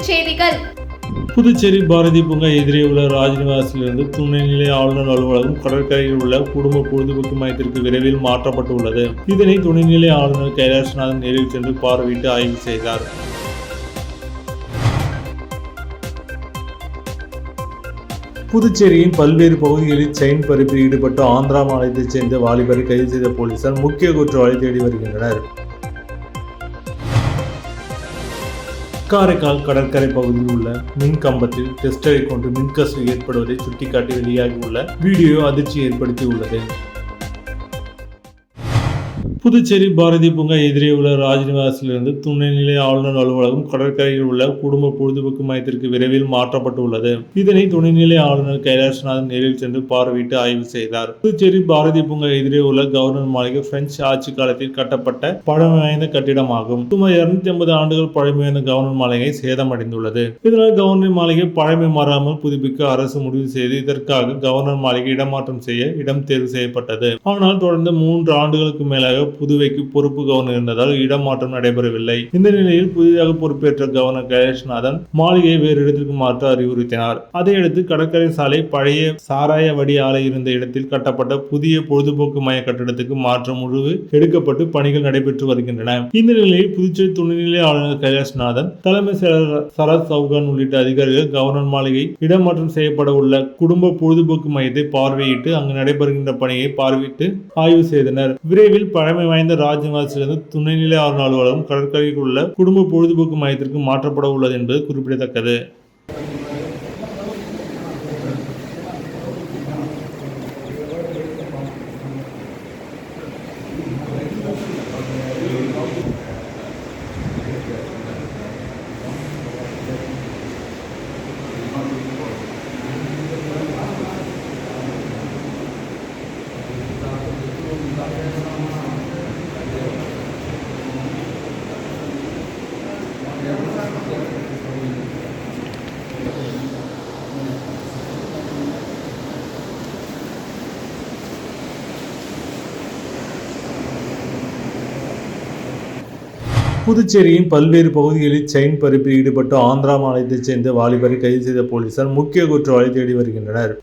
தலைப்புச் செய்திகள். புதுச்சேரி பாரதி பூங்கா எதிரே உள்ள ராஜ்நிவாசிலிருந்து துணைநிலை ஆளுநர் அலுவலகம் கடற்கரையில் உள்ள குடும்ப பொழுதுபோக்கு மையத்திற்கு விரைவில் மாற்றப்பட்டுள்ளது. இதனை துணைநிலை ஆளுநர் கைலாஷ்நாதன் நேரில் சென்று பார்வையிட்டு ஆய்வு செய்தார். புதுச்சேரியின் பல்வேறு பகுதிகளில் செயின் பறிப்பில் ஈடுபட்ட ஆந்திரா மாநிலத்தைச் சேர்ந்த வாலிபரை கைது செய்த போலீசார் முக்கிய குற்றவாளி தேடி வருகின்றனர். காரைக்கால் கடற்கரை பகுதியில் உள்ள மின் கம்பத்தில் டெஸ்டரை கொண்டு மின்கசிவு ஏற்படுவதை சுட்டிக்காட்டி வெளியாகியுள்ள வீடியோ அதிர்ச்சி ஏற்படுத்தியுள்ளது. புதுச்சேரி பாரதி பூங்கா எதிரே உள்ள ராஜ்நிவாசிலிருந்து துணைநிலை ஆளுநர் அலுவலகம் கடற்கரையில் உள்ள குடும்ப பொழுதுபோக்கு மையத்திற்கு விரைவில் மாற்றப்பட்டுள்ளது. இதனை துணைநிலை ஆளுநர் கைலாஷ்நாதன் நேரில் சென்று பார்வையிட்டு ஆய்வு செய்தார். புதுச்சேரி பாரதி பூங்கா எதிரே உள்ள கவர்னர் மாளிகை பிரெஞ்சு ஆட்சி காலத்தில் கட்டப்பட்ட பழமை வாய்ந்த கட்டிடமாகும். சுமார் 250 ஆண்டுகள் பழமை வாய்ந்த கவர்னர் மாளிகை சேதமடைந்துள்ளது. இதனால் கவர்னர் மாளிகை பழமை மாறாமல் புதுப்பிக்க அரசு முடிவு செய்து இதற்காக கவர்னர் மாளிகை இடமாற்றம் செய்ய இடம் தேர்வு செய்யப்பட்டது. ஆனால் தொடர்ந்து 3 ஆண்டுகளுக்கு மேலாக புதுவைக்கு பொறுப்பு கவர்னர் இருந்ததால் இடமாற்றம் நடைபெறவில்லை. இந்த நிலையில் புதிதாக பொறுப்பேற்ற கவர்னர் கைலாஷ்நாதன் மாளிகையை வேறு இடத்திற்கு மாற்ற அறிவுறுத்தினார். அதையடுத்து கடற்கரை சாலை பழைய சாராய வடி ஆலை இருந்த இடத்தில் கட்டப்பட்ட புதிய பொழுதுபோக்கு மைய கட்டடத்துக்கு மாற்ற முடிவு எடுக்கப்பட்டு பணிகள் நடைபெற்று வருகின்றன. இந்த நிலையில் புதுச்சேரி துணைநிலை ஆளுநர் கைலாஷ்நாதன், தலைமை செயலர் சரத் சௌகான் உள்ளிட்ட அதிகாரிகள் கவர்னர் மாளிகை இடமாற்றம் செய்யப்பட உள்ள குடும்ப பொழுதுபோக்கு மையத்தை பார்வையிட்டு அங்கு நடைபெறுகின்ற பணியை பார்வையிட்டு ஆய்வு செய்தனர். விரைவில் பழமை வாய்ந்த ராஜ்நிவாசிலிருந்து துணைநிலை ஆளுநர் அலுவலகம் கடற்கரையில் உள்ள குடும்ப பொழுதுபோக்கு மையத்திற்கு மாற்றப்பட உள்ளது என்பது குறிப்பிடத்தக்கது. புதுச்சேரியின் பல்வேறு பகுதிகளில் செயின் பறிப்பில் ஈடுபட்ட ஆந்திரா மாநிலத்தைச் சேர்ந்த வாலிபரை கைது செய்த போலீசார் முக்கிய குற்றவாளி தேடி வருகின்றனர்.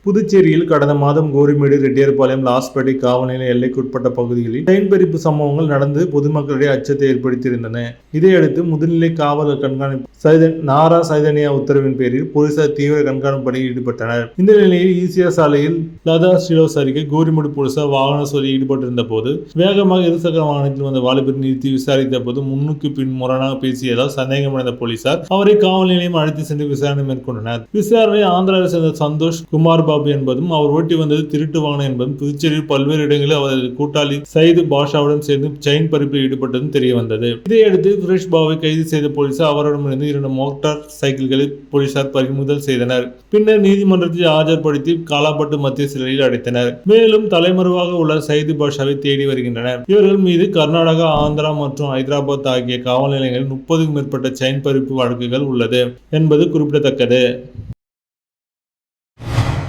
புதுச்சேரியில் கடந்த மாதம் கோரிமேடு, ரெட்டியார்பாளையம், லாஸ்பேட்டை காவல் நிலைய எல்லைக்குட்பட்ட பகுதிகளில் செயின் பறிப்பு சம்பவங்கள் நடந்து பொதுமக்களிடையே அச்சத்தை ஏற்படுத்தியிருந்தன. இதையடுத்து முதுநிலை காவல் கண்காணிப்பு நாரா சைதன்யா உத்தரவின் பேரில் போலீசார் தீவிர கண்காணிப்பு பணியில் ஈடுபட்டனர். இந்த நிலையில் ஈசியா சாலையில் லதா ஸ்ரீலோஸ் அருகே கோரிமேடு போலீசார் வாகன சோதனையில் ஈடுபட்டிருந்த போது வேகமாக இருசக்கர வாகனத்தில் வந்த வாலிபர் நிறுத்தி விசாரித்த போது முன்னுக்கு பின் முரணாக பேசியதால் சந்தேகமடைந்த போலீசார் அவரை காவல் நிலையம் அழைத்து சென்று விசாரணை மேற்கொண்டனர். விசாரணையில் ஆந்திராவை சேர்ந்த சந்தோஷ் குமார் என்பதும் அவர் ஓட்டி வந்தது திருட்டு வாகனம் என்பதும் புதுச்சேரியில் பல்வேறு இடங்களில் அவரது கூட்டாளி சயிது பாஷாவுடன் சேர்ந்து செயின் பறிப்பில் ஈடுபட்டதும் தெரிய வந்தது. இதையடுத்து சுரேஷ் பாபுவை கைது செய்த போலீசார் அவரிடமிருந்து 2 மோட்டார் சைக்கிள்களை போலீசார் பறிமுதல் செய்தனர். பின்னர் நீதிமன்றத்தில் ஆஜர்படுத்தி காலாப்பட்டு மத்திய சிறையில் அடைத்தனர். மேலும் தலைமறைவாக உள்ள சயிது பாஷாவை தேடி வருகின்றனர். இவர்கள் மீது கர்நாடகா, ஆந்திரா மற்றும் ஹைதராபாத் ஆகிய காவல் நிலையங்களில் 30க்கும் மேற்பட்ட செயின் பறிப்பு வழக்குகள் உள்ளது என்பது குறிப்பிடத்தக்கது.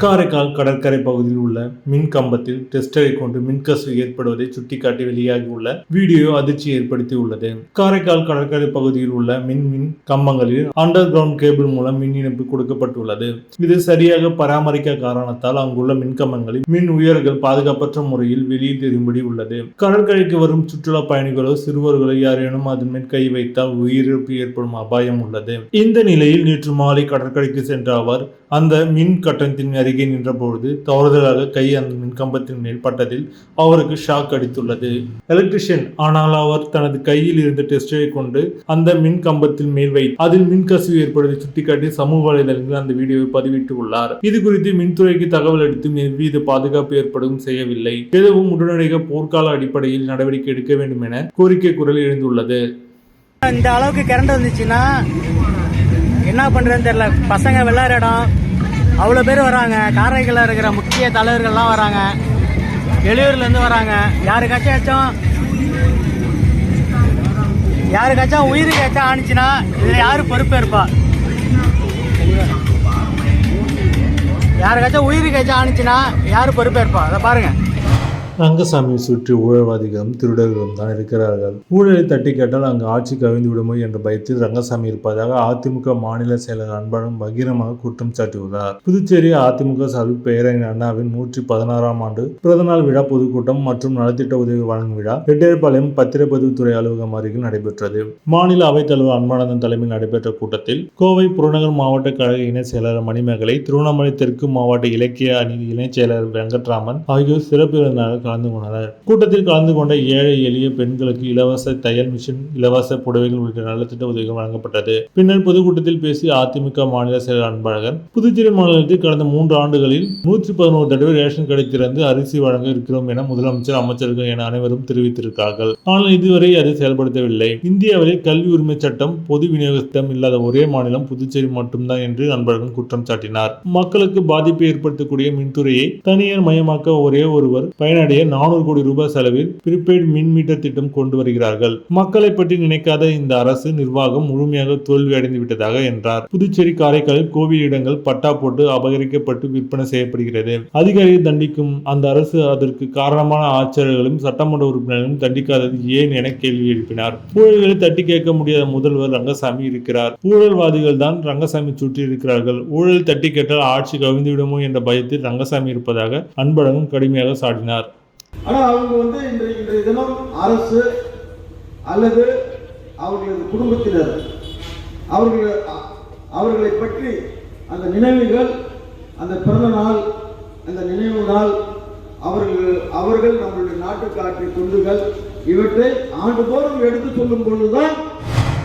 காரைக்கால் கடற்கரை பகுதியில் உள்ள மின் கம்பத்தில் டெஸ்டரை கொண்டு மின்கசிவு ஏற்படுவதை சுட்டிக்காட்டி வெளியாகியுள்ள வீடியோ அதிர்ச்சி ஏற்படுத்தியுள்ளது. காரைக்கால் கடற்கரை பகுதியில் உள்ள மின் கம்பங்களில் அண்டர் கிரவுண்ட் கேபிள் மூலம் மின் இணைப்பு கொடுக்கப்பட்டுள்ளது. இது சரியாக பராமரிக்க காரணத்தால் அங்குள்ள மின்கம்பங்களில் மின் உயர்கள் பாதுகாப்பற்ற முறையில் வெளியில் தெரியும்படி உள்ளது. கடற்கரைக்கு வரும் சுற்றுலா பயணிகளோ சிறுவர்களோ யாரேனும் அதன் மேல் கை வைத்தால் உயிரிழப்பு ஏற்படும் அபாயம் உள்ளது. இந்த நிலையில் நேற்று மாலை கடற்கரைக்கு சென்ற அவர் அந்த மின் கட்டணத்தின் அருகே நின்றபோது தவறுதலாக கை அந்த மின்கம்பத்தின் மேல் பட்டதில் அவருக்கு ஷாக் அடித்துள்ளது. எலக்ட்ரிஷியன் ஆனால் அவர் தனது கையில் இருந்த டெஸ்டரை கொண்டு அந்த மின் கம்பத்தின் மேல் வைத்து அதில் மின்கசிவு ஏற்படுவதை சுட்டிக்காட்டி சமூக வலைதளங்களில் அந்த வீடியோவை பதிவிட்டு உள்ளார். இது குறித்து மின்துறைக்கு தகவல் அளித்து எவ்வித பாதுகாப்பு ஏற்படும் செய்யவில்லை. எதுவும் உடனடியாக போர்க்கால அடிப்படையில் நடவடிக்கை எடுக்க வேண்டும் என கோரிக்கை குரல் எழுந்துள்ளது. இந்த அளவுக்கு கரண்ட் வந்துச்சுன்னா என்ன பண்றதுன்னு தெரியல. பசங்க விளையாட இடம் அவ்வளோ பேர் வராங்க. காரைக்காலில் இருக்கிற முக்கிய தலைவர்கள்லாம் வராங்க, வெளியூர்லேருந்து வராங்க. யாருக்காச்சும் உயிருக்கு ஏச்சும் ஆனிச்சுன்னா இதில் யாரு பொறுப்பேற்பா? யாருக்காச்சும் உயிருக்கு ஏச்சும் ஆனிச்சுன்னா யாரு பொறுப்பேற்பா? அதை பாருங்க. ரங்கசாமியை சுற்றி ஊழல்வாதிகளும் திருடர்களும் தான் இருக்கிறார்கள். ஊழலை தட்டி கேட்டால் அங்கு ஆட்சி கவிழ்ந்து விடுமோ என்ற பயத்தில் ரங்கசாமி இருப்பதாக அதிமுக மாநில செயலர் அன்பழகன் பகிரமாக குற்றம் சாட்டியுள்ளார். புதுச்சேரி அதிமுக சார்பில் பேரறிஞர் அண்ணாவின் 116ஆம் ஆண்டு பிறந்தநாள் விழா பொதுக்கூட்டம் மற்றும் நலத்திட்ட உதவி வழங்கும் விழா ரெட்டியார்பாளையம் பத்திரப்பதிவுத்துறை அலுவலகம் அருகில் நடைபெற்றது. மாநில அவைத்தலைவர் அன்பழகன் தலைமையில் நடைபெற்ற கூட்டத்தில் கோவை புறநகர் மாவட்ட கழக இணைச் செயலர் மணிமேகலை, திருவண்ணாமலை தெற்கு மாவட்ட இலக்கிய அணி இணைச் செயலர் வெங்கட்ராமன் ஆகியோர் சிறப்பு விருந்தினர்கள் கலந்து கொண்டனர். கூட்டத்தில் கலந்து கொண்ட ஏழை எளிய பெண்களுக்கு இலவச தையல் மிஷின், இலவச புடவைகள் உள்ளிட்ட நலத்திட்ட உதவிகள் வழங்கப்பட்டது. பின்னர் பொதுக்கூட்டத்தில் பேசிய அதிமுக மாநில செயலர் அன்பழகன், புதுச்சேரி மாநிலத்தில் கடந்த 3 ஆண்டுகளில் 111 தடவை ரேஷன் கடை திறந்து அரிசி வழங்க இருக்கிறோம் என முதலமைச்சர், அமைச்சர்கள் என அனைவரும் தெரிவித்திருக்கிறார்கள். ஆனால் இதுவரை அது செயல்படுத்தவில்லை. இந்தியாவிலே கல்வி உரிமை சட்டம், பொது விநியோக திட்டம் இல்லாத ஒரே மாநிலம் புதுச்சேரி மட்டும்தான் என்று அன்பழகன் குற்றம் சாட்டினார். மக்களுக்கு பாதிப்பை ஏற்படுத்தக்கூடிய மின்துறையை தனியார் மயமாக்க ஒரே ஒருவர் பயனடைய 400 கோடி ரூபாய் செலவில் பிரிபெய்டு மின் மீட்டர் திட்டம் கொண்டு வருகிறார்கள். மக்களை பற்றி நினைக்காத இந்த அரசு நிர்வாகம் முழுமையாக தோல்வி அடைந்து விட்டதாக என்றார். புதுச்சேரி, காரைக்காலில் கோவில் இடங்கள் பட்டா போட்டு அபகரிக்கப்பட்டு விற்பனை செய்யப்படுகிறது. அதிகாரியை தண்டிக்கும் அந்த அரசு அதற்கு காரணமான ஆட்சியாளர்களும் சட்டமன்ற உறுப்பினர்களும் தண்டிக்காதது ஏன் என கேள்வி எழுப்பினார். ஊழல்களை தட்டி கேட்க முடியாத முதல்வர் ரங்கசாமி இருக்கிறார். ஊழல்வாதிகள் தான் ரங்கசாமி சுற்றி இருக்கிறார்கள். ஊழல் தட்டி கேட்டால் ஆட்சி கவிழ்ந்துவிடுமோ என்ற பயத்தில் ரங்கசாமி இருப்பதாக அன்பழகன் கடுமையாக சாடினார். ஆனால் அவங்க இன்றைய தினம் அரசு அல்லது அவர்களது குடும்பத்தினர் அவர்களை பற்றி அந்த நினைவுகள், அந்த பிறந்த நாள், அந்த நினைவு நாள், அவர்கள் நம்முடைய நாட்டுக்கு ஆற்றிய தொண்டுகள் இவற்றை ஆண்டுதோறும் எடுத்து சொல்லும் பொழுதுதான்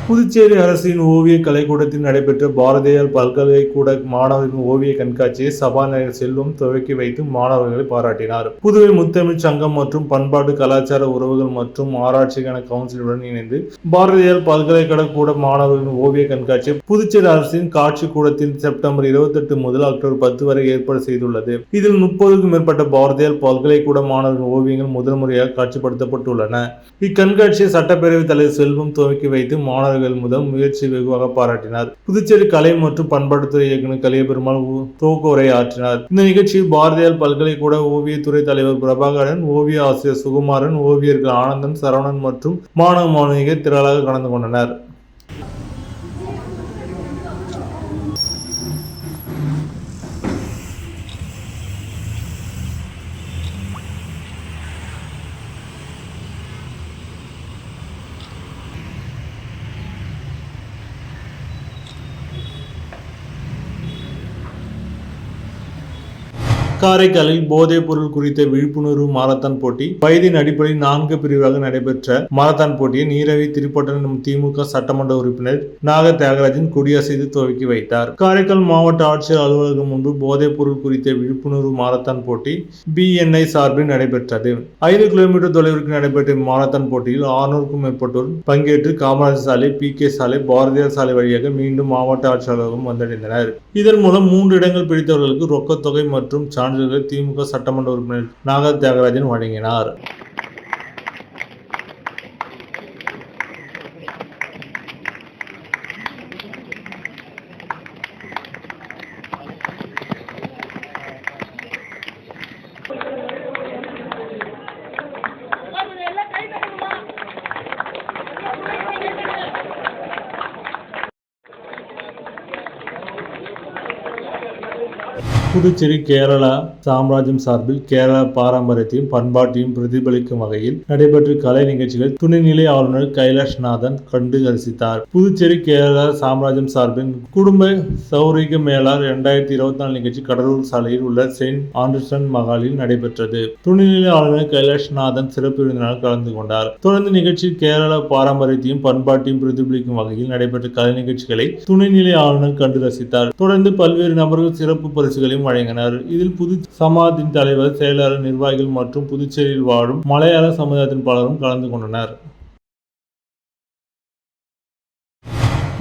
புதுச்சேரி அரசின் ஓவிய கலைக்கூடத்தில் நடைபெற்ற பாரதியார் பல்கலைக்கூட மாணவர்களின் ஓவிய கண்காட்சியை சபாநாயகர் செல்வம் துவக்கி வைத்து மாணவர்களை பாராட்டினார். புதுவை முத்தமிழ் சங்கம் மற்றும் பண்பாட்டு கலாச்சார உறவுகள் மற்றும் ஆராய்ச்சிக்கான கவுன்சிலுடன் இணைந்து பாரதியார் பல்கலைக்கூட மாணவர்களின் ஓவிய கண்காட்சியை புதுச்சேரி அரசின் காட்சி கூடத்தில் செப்டம்பர் 28 முதல் அக்டோபர் 10 வரை ஏற்பாடு செய்துள்ளது. இதில் 30க்கும் மேற்பட்ட பாரதியார் பல்கலைக்கூட மாணவர்களின் ஓவியங்கள் முதல் முறையாக காட்சிப்படுத்தப்பட்டுள்ளன. இக்கண்காட்சியை சட்டப்பேரவைத் தலைவர் செல்வம் துவக்கி வைத்து மாணவர்கள் முதல் முயற்சி வெகுவாக பாராட்டினார். புதுச்சேரி கலை மற்றும் பண்பாட்டுத்துறை இயக்குநர் கலியபெருமாள் துவக்க உரை ஆற்றினார். இந்த நிகழ்ச்சியில் பாரதியார் பல்கலைக்கூட ஓவியத்துறை தலைவர் பிரபாகரன், ஓவிய ஆசிரியர் சுகுமாரன், ஓவியர்கள் ஆனந்தன், சரவணன் மற்றும் மாணவ மாணவிகள் திரளாக கலந்து கொண்டனர். காரைக்காலில் போதைப் பொருள் குறித்த விழிப்புணர்வு மாரத்தான் போட்டி வயதின் அடிப்படையில் 4 பிரிவாக நடைபெற்ற மாரத்தான் போட்டியை நீரவி திருப்பட்டணம் திமுக சட்டமன்ற உறுப்பினர் நாக தியாகராஜன் கொடியசைத்து துவக்கி வைத்தார். காரைக்கால் மாவட்ட ஆட்சியர் அலுவலகம் முன்பு போதைப் பொருள் குறித்த விழிப்புணர்வு மாரத்தான் போட்டி BNI சார்பில் நடைபெற்றது. 5 கிலோமீட்டர் தொலைவிற்கு நடைபெற்ற மாரத்தான் போட்டியில் 600க்கும் மேற்பட்டோர் பங்கேற்று காமராஜர் சாலை, PK சாலை, பாரதியார் சாலை வழியாக மீண்டும் மாவட்ட ஆட்சியர் அலுவலகம் வந்தடைந்தனர். இதன் மூலம் 3 இடங்கள் பிடித்தவர்களுக்கு ரொக்கத்தொகை மற்றும் திமுக சட்டமன்ற உறுப்பினர் நாக தியாகராஜன் வழங்கினார். புதுச்சேரி கேரளா சாம்ராஜ்யம் சார்பில் கேரளா பாரம்பரியத்தையும் பண்பாட்டையும் பிரதிபலிக்கும் வகையில் நடைபெற்ற கலை நிகழ்ச்சிகள் துணைநிலை ஆளுநர் கைலாஷ்நாதன் கண்டு ரசித்தார். புதுச்சேரி கேரளா சாம்ராஜ்யம் சார்பில் குடும்ப சௌரிக மேளா 2024 நிகழ்ச்சி கடலூர் சாலையில் உள்ள செயின்ட் ஆண்டர்சன் மகாலில் நடைபெற்றது. துணைநிலை ஆளுநர் கைலாஷ்நாதன் சிறப்பு விருந்தினராக கலந்து கொண்டார். தொடர்ந்து நிகழ்ச்சியில் கேரளா பாரம்பரியத்தையும் பண்பாட்டையும் பிரதிபலிக்கும் வகையில் நடைபெற்ற கலை நிகழ்ச்சிகளை துணைநிலை ஆளுநர் கண்டு ரசித்தார். தொடர்ந்து பல்வேறு நபர்கள் சிறப்பு பரிசுகளையும் வழங்கினர். இதில் புது சமாஜத்தின் தலைவர், செயலாளர், நிர்வாகிகள் மற்றும் புதுச்சேரியில் வாழும் மலையாள சமுதாயத்தின் பலரும் கலந்து கொண்டனர்.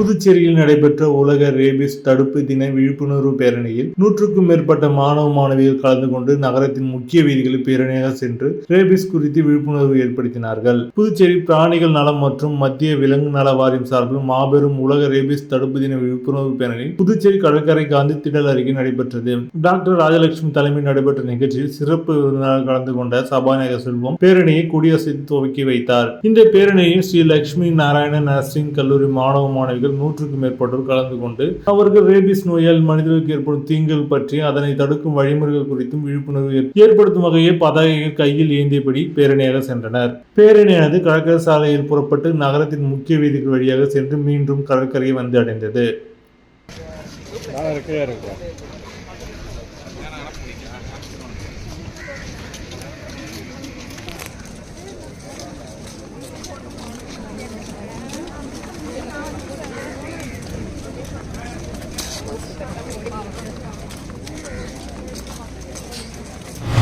புதுச்சேரியில் நடைபெற்ற உலக ரேபிஸ் தடுப்பு தின விழிப்புணர்வு பேரணியில் 100க்கும் மேற்பட்ட மாணவ மாணவிகள் கலந்து கொண்டு நகரத்தின் முக்கிய வீதிகளில் பேரணியாக சென்று ரேபிஸ் குறித்து விழிப்புணர்வு ஏற்படுத்தினார்கள். புதுச்சேரி பிராணிகள் நலம் மற்றும் மத்திய விலங்கு நல வாரியம் சார்பில் மாபெரும் உலக ரேபிஸ் தடுப்பு தின விழிப்புணர்வு பேரணி புதுச்சேரி கடற்கரை காந்தி திடல் அருகே நடைபெற்றது. டாக்டர் ராஜலட்சுமி தலைமையில் நடைபெற்ற நிகழ்ச்சியில் சிறப்பு விருந்தினராக கலந்து கொண்ட சபாநாயகர் செல்வம் பேரணியை கொடியசைத்து துவக்கி வைத்தார். இந்த பேரணியில் ஸ்ரீ லட்சுமி நாராயண நர்சிங் கல்லூரி மாணவ மாணவிகள் 100க்கும் மேற்பட்டோர் கலந்து கொண்டு அவர்கள் ரேபிஸ் நோயால் மனிதர்களுக்கு ஏற்படும் தீங்குகள் பற்றி அதனை தடுக்கும் வழிமுறைகள் குறித்தும் விழிப்புணர்வு ஏற்படுத்தும் வகையை பதாகைகள் கையில் ஏந்தியபடி பேரணியாக சென்றனர். பேரணியானது கடற்கரை சாலையில் புறப்பட்டு நகரத்தின் முக்கிய வீதிகள் வழியாக சென்று மீண்டும் கடற்கரையை வந்து அடைந்தது.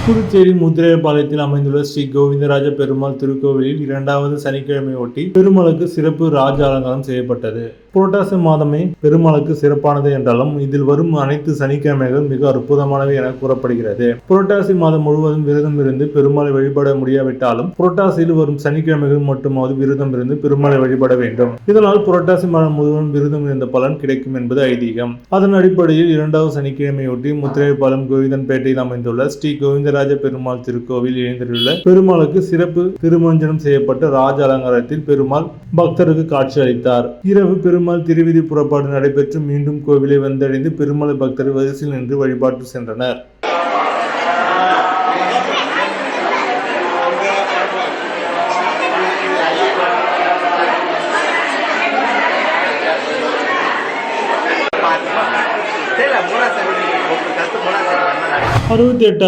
புதுச்சேரி முத்திரையபாளையத்தில் அமைந்துள்ள ஸ்ரீ கோவிந்தராஜ பெருமாள் திருக்கோவிலில் 2வது சனிக்கிழமையொட்டி பெருமாளுக்கு சிறப்பு ராஜ அலங்காரம் செய்யப்பட்டது. புரட்டாசி மாதமே பெருமாளுக்கு சிறப்பானது என்றாலும் இதில் வரும் அனைத்து சனிக்கிழமைகள் மிக அற்புதமானவை என கூறப்படுகிறது. புரட்டாசி மாதம் முழுவதும் விரதம் இருந்து பெருமாளை வழிபட முடியாவிட்டாலும் புரட்டாசியில் வரும் சனிக்கிழமைகள் மட்டுமாவது விரதம் இருந்து பெருமாளை வழிபட வேண்டும். இதனால் புரட்டாசி மாதம் முழுவதும் விரதம் இருந்த பலன் கிடைக்கும் என்பது ஐதீகம். அதன் அடிப்படையில் 2வது சனிக்கிழமையொட்டி முத்திரையபாளையம் கோவிந்தன்பேட்டையில் அமைந்துள்ள ஸ்ரீ கோவிந்தராஜ பெருமாள் திருக்கோவில் எழுந்துள்ள பெருமாளுக்கு சிறப்பு திருமஞ்சனம் செய்யப்பட்ட ராஜ அலங்காரத்தில் பெருமாள் பக்தருக்கு காட்சி அளித்தார். இரவு பெருமாள் திருவிதி புறப்பாடு நடைபெற்று மீண்டும் கோவிலை வந்தடைந்து பெருமாள் பக்தர் வரிசையில் நின்று வழிபாட்டு சென்றனர்.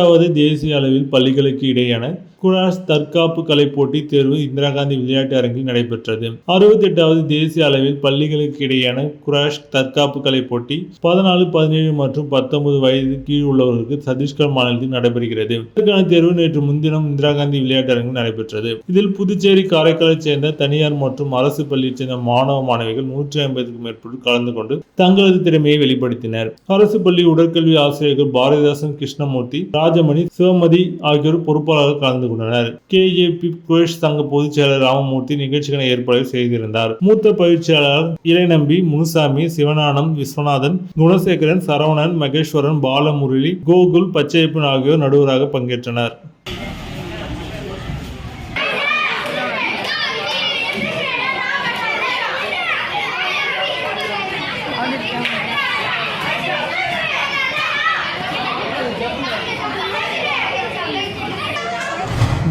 வது தேசிய அளவில் பள்ளிகளுக்கு இடையேயான குராஷ் தற்காப்பு கலை போட்டி தேர்வு இந்திரா காந்தி விளையாட்டு அரங்கில் நடைபெற்றது. 68வது தேசிய அளவில் பள்ளிகளுக்கு இடையேயான குராஷ் தற்காப்பு கலை போட்டி 14, 17 மற்றும் 19 வயது கீழ் உள்ளவர்களுக்கு சத்தீஸ்கர் மாநிலத்தில் நடைபெறுகிறது. இதற்கான தேர்வு நேற்று முன்தினம் இந்திரா காந்தி விளையாட்டு அரங்கில் நடைபெற்றது. இதில் புதுச்சேரி, காரைக்காலைச் சேர்ந்த தனியார் மற்றும் அரசு பள்ளியைச் சேர்ந்த மாணவ மாணவிகள் 150க்கும் மேற்பட்டோர் கலந்து கொண்டு தங்களது திறமையை வெளிப்படுத்தினர். அரசு பள்ளி உடற்கல்வி ஆசிரியர்கள் பாரதிதாசன், கிருஷ்ணமூர்த்தி, ராஜமணி, சிவமதி ஆகியோர் பொறுப்பாளர்கள் கலந்து கொண்டனர். KJP குரேஷ் சங்க பொதுச் செயலர் ராமமூர்த்தி நிகழ்ச்சிக்கான ஏற்பாடு செய்திருந்தார். மூத்த பயிற்சியாளர் இளைநம்பி, முனுசாமி, சிவஞானம், விஸ்வநாதன், குணசேகரன், சரவணன், மகேஸ்வரன், பாலமுரளி, கோகுல், பச்சையப்பன் ஆகியோர் நடுவராக பங்கேற்றனர்.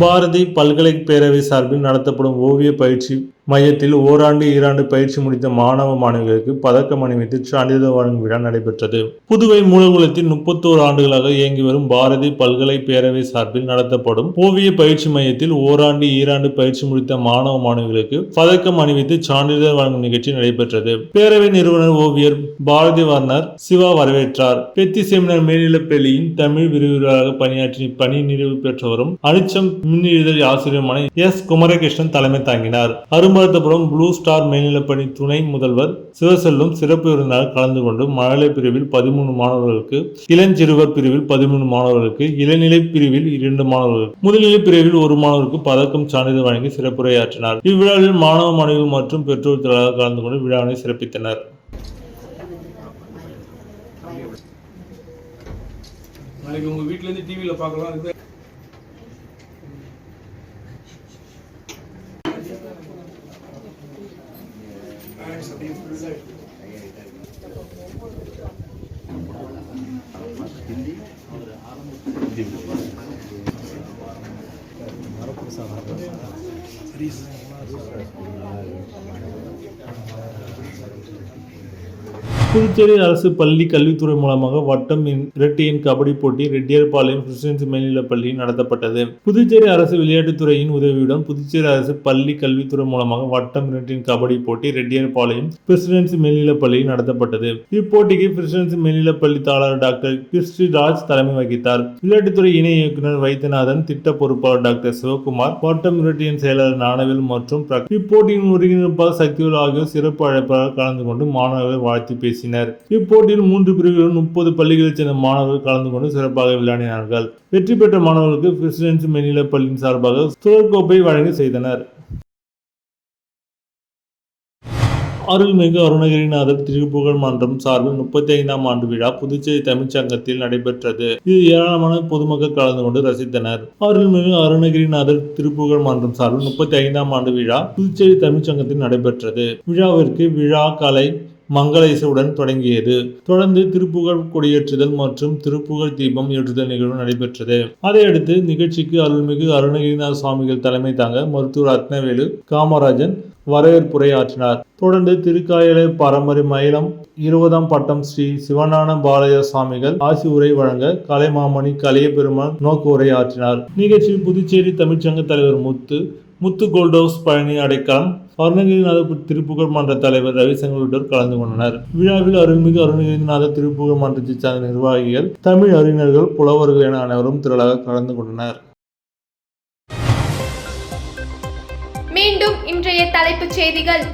பாரதி பல்கலைக் பேரவை சார்பில் நடத்தப்படும் ஓவிய பயிற்சி மையத்தில் ஓராண்டு, 2 பயிற்சி முடித்த மாணவ மாணவிகளுக்கு பதக்கம் அணிவித்து சான்றிதழ் வழங்கும் விழா நடைபெற்றது. புதுவை மூலகுளத்தில் 31 ஆண்டுகளாக இயங்கி வரும் பாரதி பல்கலை பேரவை சார்பில் நடத்தப்படும் ஓவிய பயிற்சி மையத்தில் ஓராண்டு, 2 பயிற்சி முடித்த மாணவ மாணவிகளுக்கு பதக்கம் அணிவித்து சான்றிதழ் வழங்கும் நிகழ்ச்சி நடைபெற்றது. பேரவை நிறுவனர் ஓவியர் பாரதி வர்ணர் சிவா வரவேற்றார். பெத்தி செமினார் மேல்நிலைப்பள்ளியின் தமிழ் விரிவுரையாளராக பணியாற்றி பணி நிறைவு பெற்றவரும் அனிச்சம் மின்னெழுதல் ஆசிரியருமான எஸ். குமரகிருஷ்ணன் தலைமை தாங்கினார். அரும்பார்த்தபுரம் ப்ளூ ஸ்டார் மேல்நிலைப்பள்ளி துணை முதல்வர் சிவசெல்வம் சிறப்பு விருந்தினராக கலந்து கொண்டு மழலை பிரிவில் 13 மாணவர்களுக்கு, இளஞ்சிறுவர் பிரிவில் 13 மாணவர்களுக்கு, இளநிலை பிரிவில் 2 மாணவர்களுக்கு, முதுநிலை பிரிவில் 1 மாணவருக்கு பதக்கம் சான்றிதழ் வழங்கி சிறப்புரையாற்றினார். இவ்விழாவில் மாணவ மாணவிகள் மற்றும் பெற்றோர் திரளாக கலந்து கொண்டு விழாவினை சிறப்பித்தனர். உங்க வீட்ல இருந்து டிவில பார்க்கலாம். புதுச்சேரி அரசு பள்ளி கல்வித்துறை மூலமாக வட்டம் இரட்டை எண் கபடி போட்டி ரெட்டியார்பாளையம் கிறிஸ்டியன்ஸ் மேல்நிலைப் பள்ளியில் நடத்தப்பட்டது. புதுச்சேரி அரசு விளையாட்டுத்துறையின் உதவியுடன் புதுச்சேரி அரசு பள்ளி கல்வித்துறை மூலமாக வட்டம் இரட்டை எண் கபடி போட்டி ரெட்டியார்பாளையம் கிறிஸ்டியன்ஸ் மேல்நிலைப் பள்ளியில் நடத்தப்பட்டது. இப்போட்டிக்கு கிறிஸ்டியன்ஸ் மேல்நிலைப் பள்ளி தாளர் டாக்டர் கிறிஸ்டி ராஜ் தலைமை வகித்தார். விளையாட்டுத்துறை இணை இயக்குநர் வைத்தியநாதன், திட்ட பொறுப்பாளர் டாக்டர் சிவகுமார், வட்டம் இரட்டை எண் செயலாளர் ஞானவேல் மற்றும் இப்போட்டியின் ஒருங்கிணைப்பாளர் சக்திவேல் ஆகியோர் சிறப்பு அழைப்பாளர் கலந்து கொண்டு மாணவர்கள் வாழ்த்தி பேசினர். இப்போட்டியில் 3 பிரிவுகளில் 30 பள்ளிகளைச் சேர்ந்த மாணவர்கள் கலந்து கொண்டு சிறப்பாக விளையாடினார்கள். வெற்றி பெற்ற மாணவர்களுக்கு பிரசிடென்சி மேல்நிலைப் பள்ளியின் சார்பாக சுழற்கோப்பை வழங்கி செய்தனர். அருள்மிகு அருணகிரிநாதர் திருப்புகழ் மன்றம் சார்பில் 35ஆம் ஆண்டு விழா புதுச்சேரி தமிழ்ச்சங்கத்தில் நடைபெற்றது. இது ஏராளமான பொதுமக்கள் கலந்து கொண்டு ரசித்தனர். அருள்மிகு அருணகிரிநாதர் திருப்புகழ் மன்றம் சார்பில் 35ஆம் ஆண்டு விழா புதுச்சேரி தமிழ்ச்சங்கத்தில் நடைபெற்றது. விழாவிற்கு விழா கலை மங்கள இசையுடன் தொடங்கியது. தொடர்ந்து திருப்புகழ் கொடியேற்றுதல் மற்றும் திருப்புகழ் தீபம் ஏற்றுதல் நிகழ்வு நடைபெற்றது. அதையடுத்து நிகழ்ச்சிக்கு அருள்மிகு அருணகிரிநாத சுவாமிகள் தலைமை தாங்க மருத்துவர் ரத்னவேலு காமராஜன் வரவேற்புரை ஆற்றினார். தொடர்ந்து திருக்காயலை பரம்பரை மயிலம் 20ஆம் பட்டம் ஸ்ரீ சிவஞான பாலய சுவாமிகள் ஆசி உரை வழங்க கலைமாமணி கலைய பெருமாள் நோக்கு உரை ஆற்றினார். நிகழ்ச்சியில் புதுச்சேரி தமிழ்ச்சங்க தலைவர் முத்து கோல்ட் ஹவுஸ் பழனி அடைக்கலம் அருணகிரிநாத திருப்புகழ் மன்ற தலைவர் ரவிசங்கர் உள்ளிட்டோர் கலந்து கொண்டனர். விழாவில் அருள்மிகு அருணகிரிநாத திருப்புகழ் மன்றத்தை சார்ந்த நிர்வாகிகள், தமிழ் அறிஞர்கள், புலவர்கள் என அனைவரும் திரளாக கலந்து கொண்டனர். மீண்டும் இன்றைய தலைப்புச் செய்திகள்.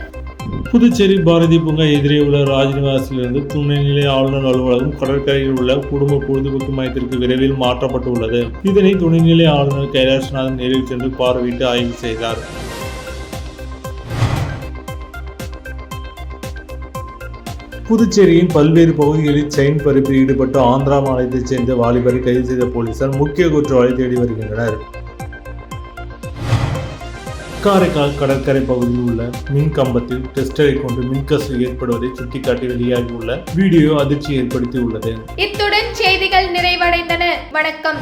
புதுச்சேரி பாரதி பூங்கா எதிரே உள்ள ராஜ்நிவாசிலிருந்து துணைநிலை ஆளுநர் அலுவலகம் கடற்கரையில் உள்ள குடும்ப பொழுதுபோக்கு மையத்திற்கு விரைவில் மாற்றப்பட்டு உள்ளது. இதனை துணைநிலை ஆளுநர் கைலாஷ்நாதன் நேரில் சென்று பார்வையிட்டு ஆய்வு செய்தார். புதுச்சேரியின் பல்வேறு பகுதிகளில் செயின் பறிப்பில் ஈடுபட்டு ஆந்திரா மாநிலத்தைச் சேர்ந்த வாலிபரை கைது செய்த போலீசார் முக்கிய குற்றவாளி தேடி வருகின்றனர். காரைக்கால் கடற்கரை பகுதியில் உள்ள மின் கம்பத்தில் டெஸ்டரை கொண்டு மின்கசிவு ஏற்படுவதை சுட்டிக்காட்டி வெளியாகியுள்ள வீடியோ அதிர்ச்சி ஏற்படுத்தி உள்ளது. இத்துடன் செய்திகள் நிறைவடைந்தன. வணக்கம்.